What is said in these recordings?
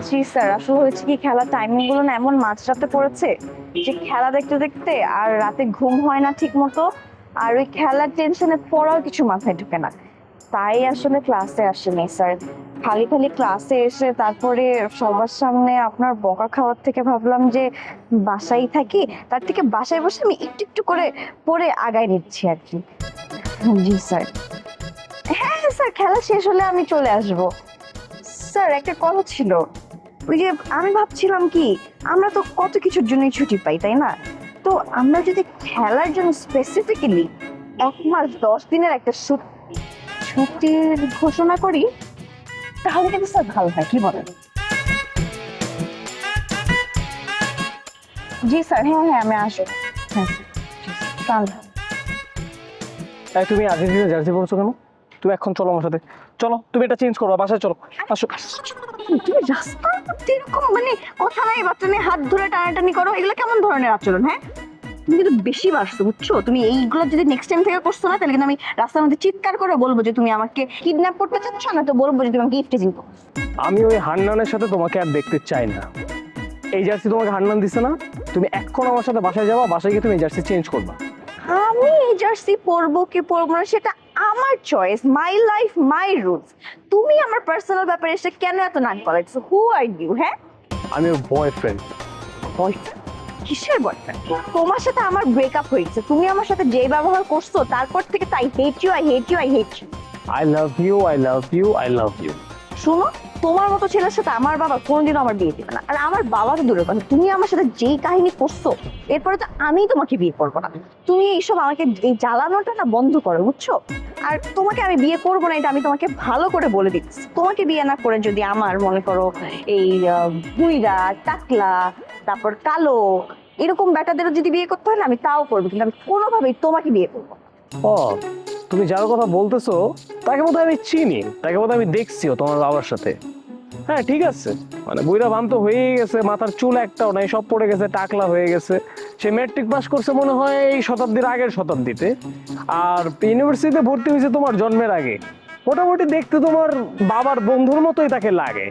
জি sir, আসলে হয়েছে কি, খেলার টাইমিং গুলো না এমন মাঝরাতে পড়েছে যে খেলা দেখতে দেখতে আর রাতে ঘুম হয় না ঠিক মতো। আর ওই খেলার টেনশনে পড়াও কিছু মাথায় ঢুকে না, তাই আসলে ক্লাসে আসেনি স্যার। খালি খালি ক্লাসে এসে তারপরে সবার সামনে আপনার বকা খাওয়ার থেকে ভাবলাম যে বাসায় থাকি, তার থেকে বাসায় বসে আমি একটু একটু করে পড়ে আগায় নিচ্ছি আর কি। জি স্যার। হ্যাঁ হ্যাঁ স্যার, খেলা শেষ হলে আমি চলে আসবো। স্যার একটা কথা ছিল, ওই যে আমি ভাবছিলাম কি, আমরা তো কত কিছুর জন্যই ছুটি পাই তাই না? তো আমরা যদি খেলার জন্য স্পেসিফিক্যালি 1 মাস 10 দিনের একটা ছুটির ঘোষণা করি, তাহলে কিন্তু স্যার ভালো হয়, কি বলেন? জি স্যার, হ্যাঁ হ্যাঁ আমি আসবো। হ্যাঁ স্যার, তাই তুমি আর্জেন্টিনা জার্সি পরছো কেন? তুমি এখন চলো আমার সাথে, চলো তুমি এটা চেঞ্জ করো, বাসায় চলো। আসো। তুমি রাস্তার মধ্যে এরকম মানে কথা নাই বার্তা নেই হাত ধরে টানাটানি করো, এগুলো কেমন ধরনের আচরণ? হ্যাঁ, তুমি কিন্তু বেশি বাড়ছো বুঝছো। তুমি এইগুলো যদি নেক্সট টাইম থেকে করছো না, তাহলে কিন্তু আমি রাস্তার মধ্যে চিৎকার করে বলবো যে তুমি আমাকে কিডন্যাপ করতে চাচ্ছ, না তো বলবো যে তুমি আমাকে ইফটিজিং করো। আমি ওই হান্নানের সাথে তোমাকে আর দেখতে চাই না। এই জার্সি তোমাকে হান্নান দিছে না, তুমি এখন আমার সাথে বাসায় যাবা, বাসায় গিয়ে তুমি এই জার্সি চেঞ্জ করবা। আমি এই জার্সি পরবো কি পরবো না সেটা আমার choice, my life my rules. তুমি আমার পার্সোনাল ব্যাপারে এসে কেন এত নাক গলাচ্ছো? হু আর ইউ? হ্যাঁ, আমি ওর বয়ফ্রেন্ড। বয়ফ্রেন্ড? কিসের বয়ফ্রেন্ড? তোমার সাথে আমার ব্রেকআপ হয়েছে, তুমি আমার সাথে যে ব্যবহার করছো তারপর থেকে তাই hate you, I hate you, I hate you. I love you, I love you, I love you. শোনো, তোমার মতো ছেলের সাথে আমার বাবা কোনোদিনও আমার বিয়ে দিবে না। আর আমার বাবা তো দূরের কথা, তুমি আমার সাথে যেই কাহিনী করছো, এরপরে তো আমি তোমাকে বিয়ে করবো না। তুমি এইসব আমাকে এই জ্বালানোটা না বন্ধ করো বুঝছো। আর তোমাকে আমি বিয়ে করবো না, এটা আমি তোমাকে ভালো করে বলে দিচ্ছি। তোমাকে বিয়ে না করে যদি আমার মনে করো এই বুইড়া টাকলা, তারপর কালো, এরকম ব্যাটাদেরও যদি বিয়ে করতে হয় না, আমি তাও করবো, কিন্তু আমি কোনোভাবেই তোমাকে বিয়ে করবো না। ও, তুমি যার কথা বলতেছো তাকে বোধহয় আমি চিনি, তাকে বোধহয় আমি দেখছিও তোমার বাবার সাথে। হ্যাঁ ঠিক আছে, মানে বুইরা বান্ত হয়েই গেছে, মাথার চুল একটাও নাই, সব পড়ে গেছে, টাকলা হয়ে গেছে। সে ম্যাট্রিক পাস করছে মনে হয় এই শতাব্দীর আগের শতাব্দীতে, আর ইউনিভার্সিটিতে ভর্তি হয়েছে তোমার জন্মের আগে। মোটামুটি দেখতে তোমার বাবার বন্ধুর মতোই তাকে লাগে।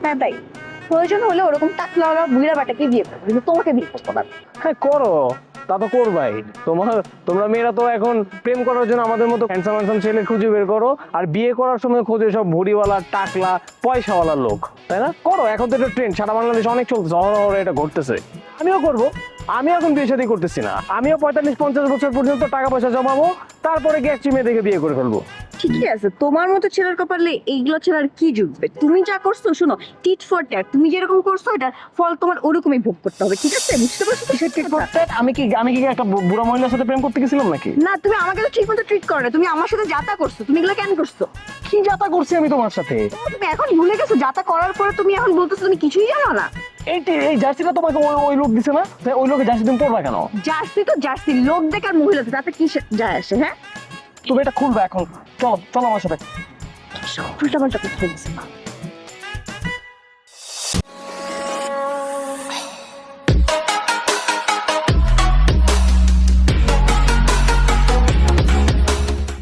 হ্যাঁ তাই, প্রয়োজন হলে ওরকম টাকলা বুইড়া বাটাকে বিয়ে করবো, কিন্তু তোমাকে বিয়ে করবো না। হ্যাঁ করো, তা তো করবাই। তোমরা মেয়েরা তো এখন প্রেম করার জন্য আমাদের মতো হ্যান্ডসাম হ্যান্ডসাম ছেলে খুঁজে বের করো, আর বিয়ে করার সময় খোঁজে সব ভুড়িওয়ালা টাকলা পয়সাওয়ালা লোক, তাই না? করো, এখন তো এটা ট্রেন্ড, সারা বাংলাদেশ অনেক চলতেছে, অহরহ এটা ঘটতেছে। আমিও করবো। আমি এখন বিয়ে শাদী করতেছি না, আমিও 45-50 বছর পর্যন্ত টাকা পয়সা জমাবো, তারপরে গিয়ে একটি মেয়ে দেখে বিয়ে করে ফেলবো। ঠিকই আছে, তোমার মতো ছেলের কপালে এইগুলো ছেলের কি জুটবে? তুমি যা করছো, শোনো, টিট ফর ট্যাট, তুমি যেরকম করছো এটার ফল তোমার ওরকমই ভোগ করতে হবে, ঠিক আছে? বুঝতে পারছো তো? সেটা আমি কি একটা বুড়া মহিলার সাথে প্রেম করতে গেছিলাম নাকি? না, তুমি আমাকে তো ঠিক মতো ট্রিট করো না, তুমি আমার সাথে যাতা করছো। তুমি এগুলো কেন করছো? কি যাতা করছি আমি তোমার সাথে? তুমি এখন ভুলে গেছো যাতা করার পরে তুমি এখন বলতেছো তুমি কিছুই জানো না। এই জার্সিটা তোমাকে ওই লোক দিছে না, ওই লোকে জার্সি তুমি পরবা কেন? জার্সি তো জার্সি, লোক দেখার মহিলা তাতে কি যায় আসে? হ্যাঁ, তুমি এটা খুলবা এখন, চলো চলো আমার সাথে। উল্টা পাল্টা কথা বলছে।